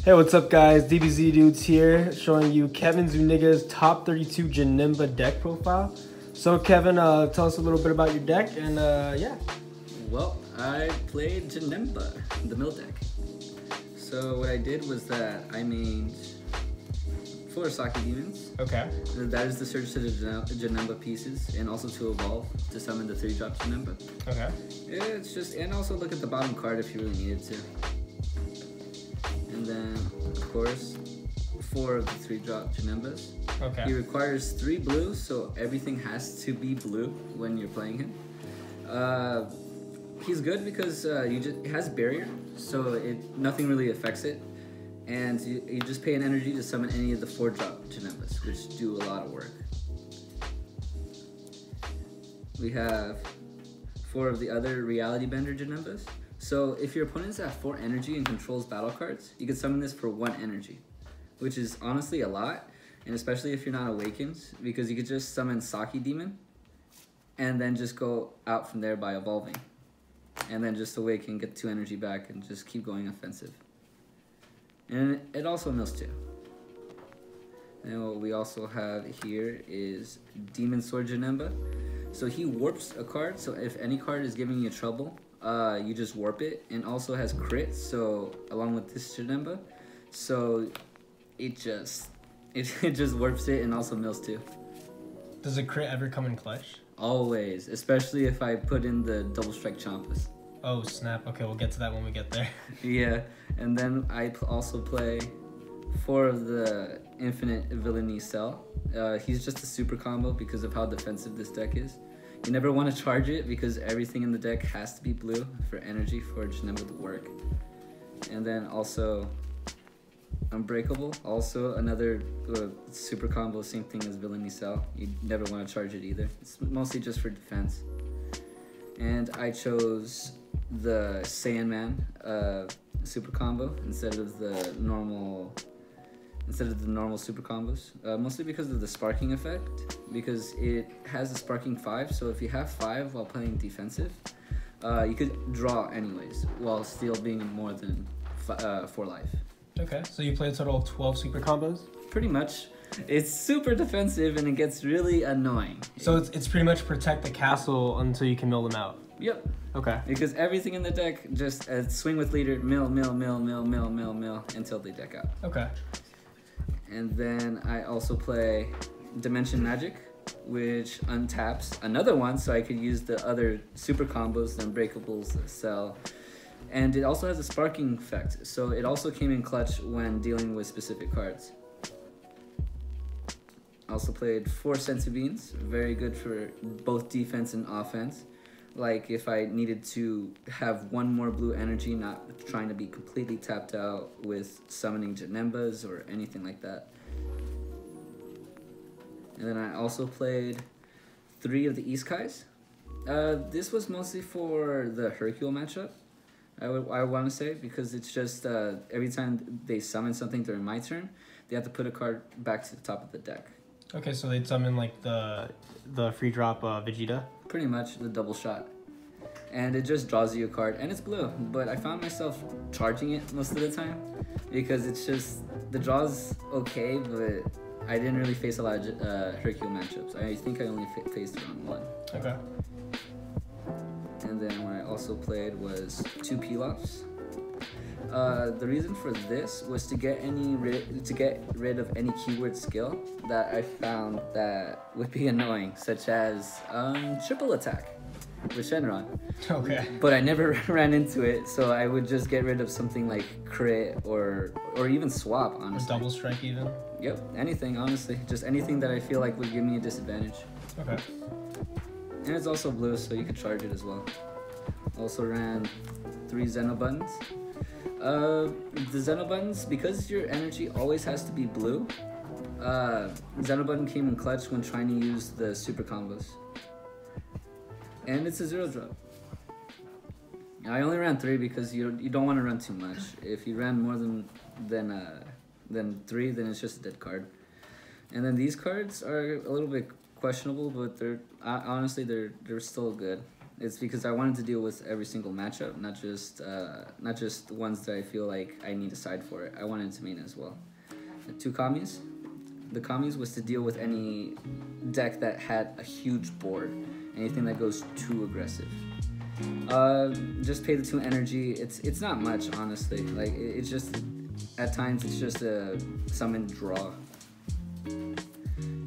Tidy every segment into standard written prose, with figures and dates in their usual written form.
Hey, what's up guys? DBZDOODS here, showing you Kevin Zuniga's top 32 Janemba deck profile. So Kevin, tell us a little bit about your deck and yeah. Well, I played Janemba, the mill deck. So what I did was that I made 4 Saki Demons. Okay. That is to search to the Janemba pieces and also to evolve to summon the 3-drop Janemba. Okay. It's just, and also look at the bottom card if you really needed to. And then, of course, 4 of the 3-drop Janembas. Okay. He requires 3 blue, so everything has to be blue when you're playing him. He's good because it has barrier, so nothing really affects it. And you just pay an energy to summon any of the 4-drop Janembas, which do a lot of work. We have 4 of the other Reality Bender Janembas. So if your opponent's at 4 energy and controls battle cards, you can summon this for 1 energy, which is honestly a lot, and especially if you're not awakened, because you could just summon Saki Demon and then just go out from there by evolving, and then just awaken, get 2 energy back, and just keep going offensive. And it also mills too. And what we also have here is Demon Sword Janemba. So he warps a card, so if any card is giving you trouble, you just warp it, and also has crit, so along with this Janemba, so it just warps it and also mills too. Does a crit ever come in clutch? Always, especially if I put in the double strike Champas. Oh snap, okay, we'll get to that when we get there. Yeah, and then I also play 4 of the Infinite Villainy Cell. He's just a super combo because of how defensive this deck is. You never want to charge it because everything in the deck has to be blue for energy for Janemba to work. And then also Unbreakable, also another super combo, same thing as Villainy Cell. You never want to charge it either. It's mostly just for defense. And I chose the Sandman super combo instead of the normal super combos, mostly because of the sparking effect, because it has a sparking 5, so if you have 5 while playing defensive, you could draw anyways, while still being more than 4 life. Okay, so you play a total of 12 super combos? Pretty much. It's super defensive and it gets really annoying. So it's pretty much protect the castle until you can mill them out? Yep. Okay. Because everything in the deck, just swing with leader, mill, until they deck out. Okay. And then I also play Dimension Magic, which untaps another one, so I could use the other super combos, the Unbreakables, the Cell. And it also has a sparking effect, so it also came in clutch when dealing with specific cards. I also played 4 Senzu Beans, very good for both defense and offense. Like if I needed to have 1 more blue energy, not trying to be completely tapped out with summoning Janembas or anything like that. And then I also played 3 of the Isekais. This was mostly for the Hercule matchup, I want to say, because it's just every time they summon something during my turn, they have to put a card back to the top of the deck. Okay, so they'd summon like the free drop Vegeta? Pretty much the double shot. And it just draws you a card, and it's blue, but I found myself charging it most of the time because it's just, the draw's okay, but I didn't really face a lot of Hercule matchups. I think I only faced around 1. Okay. And then what I also played was 2 Pilafs. The reason for this was to get rid of any keyword skill that I found that would be annoying, such as triple attack with Shenron. Okay. But I never ran into it, so I would just get rid of something like crit or even swap, honestly. Double strike even? Yep, anything, honestly. Just anything that I feel like would give me a disadvantage. Okay. And it's also blue, so you could charge it as well. Also ran 3 zen-oh buttons. The zen-oh buttons, because your energy always has to be blue, zen-oh button came in clutch when trying to use the super combos. And it's a 0-drop. I only ran 3 because you don't want to run too much. If you ran more than 3, then it's just a dead card. And then these cards are a little bit questionable, but they're honestly they're still good. It's because I wanted to deal with every single matchup, not just ones that I feel like I need a side for it. I wanted to main as well. The 2 commies. The commies was to deal with any deck that had a huge board, anything that goes too aggressive. Just pay the 2 energy. It's not much, honestly. Like it's just at times it's just a summon draw.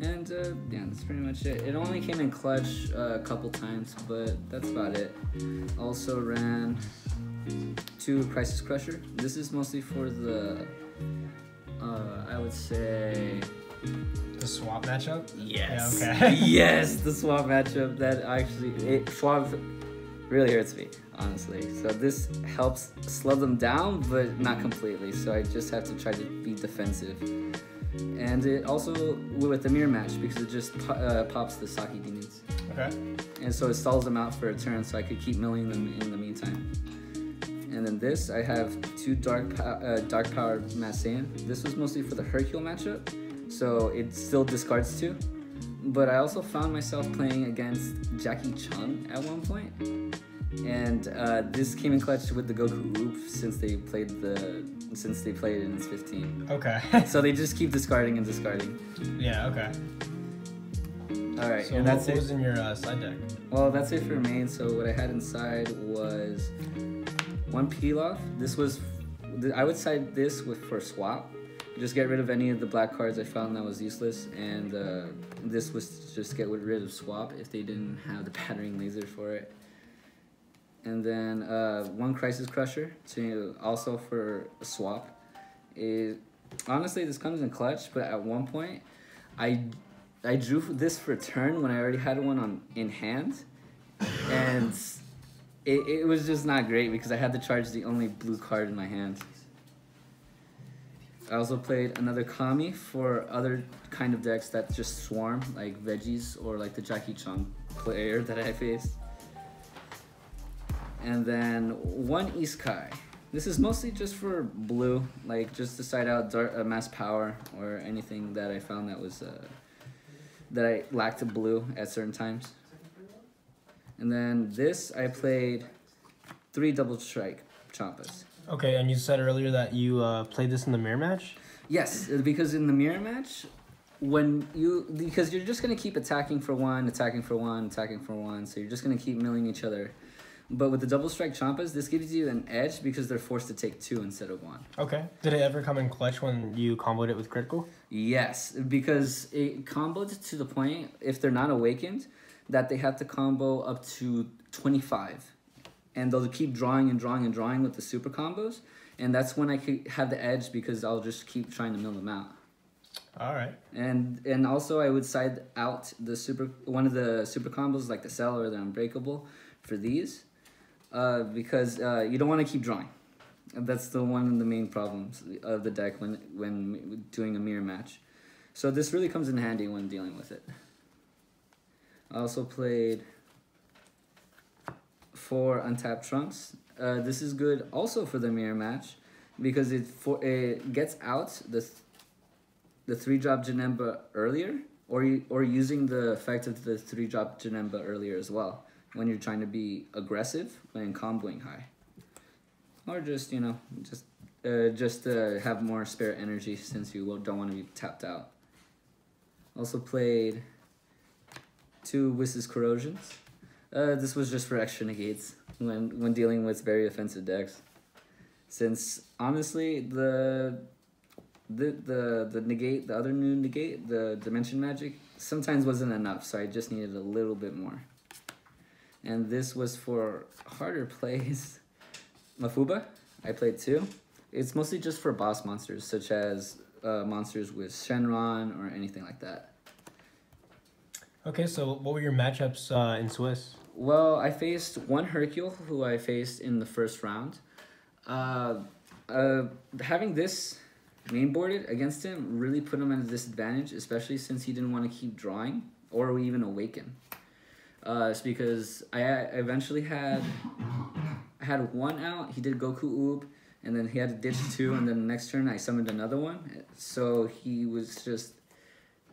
And yeah, that's pretty much it. It only came in clutch a couple times, but that's about it. Also ran 2 Crisis Crusher. This is mostly for the I would say the swap matchup. Yes. Yeah, okay. Yes, the swap matchup. That actually swap really hurts me, honestly. So this helps slow them down, but not completely. So I just have to try to be defensive. And it also with the mirror match because it just pops the Saki demons. Okay. And so it stalls them out for a turn, so I could keep milling them in the meantime. And then this, I have 2 dark power Massaian. This was mostly for the Hercule matchup, so it still discards 2. But I also found myself playing against Jackie Chung at one point. And this came in clutch with the Goku Oop since they played it in its 15. Okay. So they just keep discarding and discarding. Yeah. Okay. All right. So and that's what was in your side deck? Well, that's it for main. So what I had inside was 1 Pilaf. This was I would side this for swap. Just get rid of any of the black cards I found that was useless, and this was to just get rid of swap if they didn't have the battering laser for it. And then 1 Crisis Crusher to also for a swap. Honestly, this comes in clutch, but at one point I drew this for a turn when I already had one in hand, and it was just not great because I had to charge the only blue card in my hand. I also played another Kami for other kind of decks that just swarm, like veggies or like the Jackie Chung player that I faced. And then 1 Isekai. This is mostly just for blue, like just to side out mass power or anything that I found that was that I lacked blue at certain times. And then this, I played 3 double strike Champas. Okay, and you said earlier that you played this in the mirror match? Yes, because in the mirror match, because you're just gonna keep attacking for 1, attacking for 1, attacking for 1, so you're just gonna keep milling each other. But with the double strike Champas, this gives you an edge because they're forced to take 2 instead of 1. Okay. Did it ever come in clutch when you comboed it with critical? Yes, because it comboed to the point, if they're not awakened, that they have to combo up to 25. And they'll keep drawing and drawing and drawing with the super combos. And that's when I could have the edge because I'll just keep trying to mill them out. All right. And also I would side out the one of the super combos like the Cell or the Unbreakable for these. Because you don't want to keep drawing. That's one of the main problems of the deck when doing a mirror match. So this really comes in handy when dealing with it. I also played 4 Untapped Trunks. This is good also for the mirror match because it gets out the 3-drop Janemba earlier or using the effect of the 3-drop Janemba earlier as well when you're trying to be aggressive when comboing high. Or just, you know, just to have more spare energy since you don't want to be tapped out. Also played 2 Wiss's Corrosions. This was just for extra negates when dealing with very offensive decks. Since honestly the negate, the other new negate, the Dimension Magic, sometimes wasn't enough, so I just needed a little bit more. And this was for harder plays. Mafuba, I played 2. It's mostly just for boss monsters, such as monsters with Shenron or anything like that. Okay, so what were your matchups in Swiss? Well, I faced 1 Hercule, who I faced in the first round. Having this mainboarded against him really put him at a disadvantage, especially since he didn't want to keep drawing or even awaken. It's because I eventually had 1 out. He did Goku Oop, and then he had to ditch 2, and then the next turn I summoned another one. So he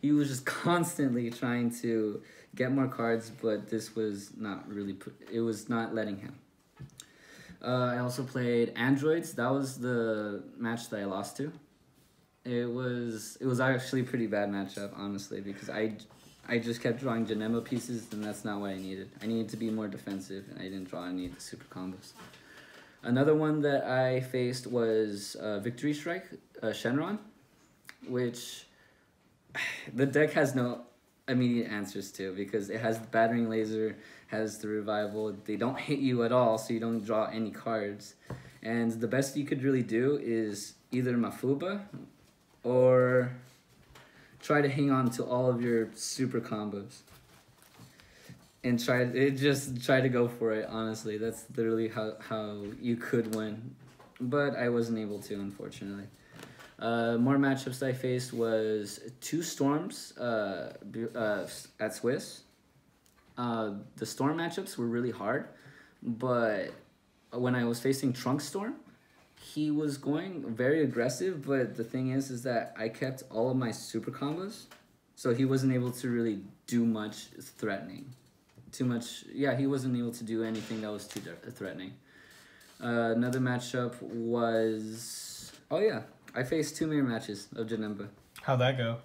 he was just constantly trying to get more cards, but this was not really, it was not letting him. I also played Androids. That was the match that I lost to. It was actually a pretty bad matchup, honestly, because I just kept drawing Janemba pieces, and that's not what I needed. I needed to be more defensive, and I didn't draw any of the super combos. Another one that I faced was Victory Strike, Shenron, which the deck has no immediate answers to, because it has the Battering Laser, has the Revival. They don't hit you at all, so you don't draw any cards. And the best you could really do is either Mafuba or try to hang on to all of your super combos. And try to go for it, honestly. That's literally how you could win. But I wasn't able to, unfortunately. More matchups I faced was 2 Storms at Swiss. The Storm matchups were really hard, but when I was facing Trunk Storm, he was going very aggressive, but the thing is that I kept all of my super combos, so he wasn't able to really do much threatening. He wasn't able to do anything that was too threatening. Another matchup was... Oh yeah, I faced 2 mirror matches of Janemba. How'd that go?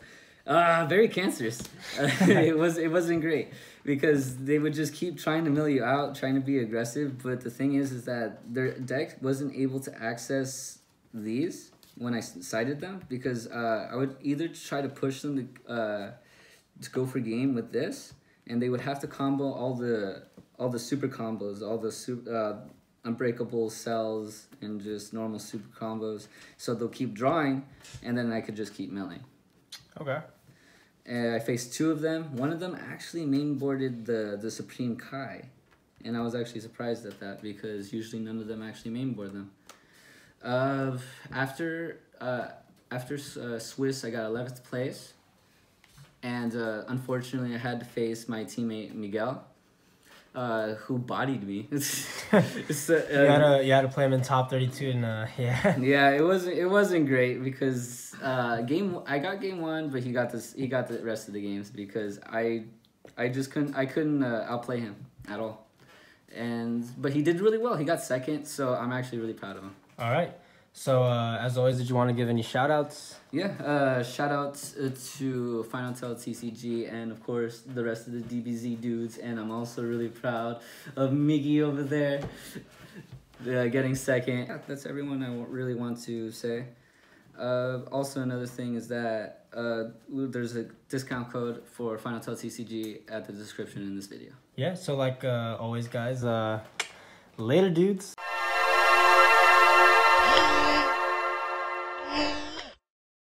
Very cancerous. It wasn't great, because they would just keep trying to mill you out, trying to be aggressive. But the thing is that their deck wasn't able to access these when I cited them, because I would either try to push them to go for game with this, and they would have to combo all the super combos, all the unbreakable cells and just normal super combos. So they'll keep drawing, and then I could just keep milling. Okay. I faced 2 of them. One of them actually mainboarded the Supreme Kai, and I was actually surprised at that, because usually none of them actually mainboard them. After Swiss, I got 11th place, and unfortunately I had to face my teammate Miguel, who bodied me. So, you had to play him in top 32, and yeah. Yeah, it wasn't great, because I got game 1, but he got the rest of the games, because I couldn't outplay him at all. But he did really well. He got 2nd, so I'm actually really proud of him. All right. So as always, did you want to give any shout outs? Yeah, shout outs to FINALTALETCO TCG, and of course the rest of the DBZ dudes, and I'm also really proud of Miggy over there getting 2nd. Yeah, that's everyone I really want to say. Also, another thing is that there's a discount code for FINALTALETCO TCG at the description in this video. Yeah, so like always, guys, later dudes.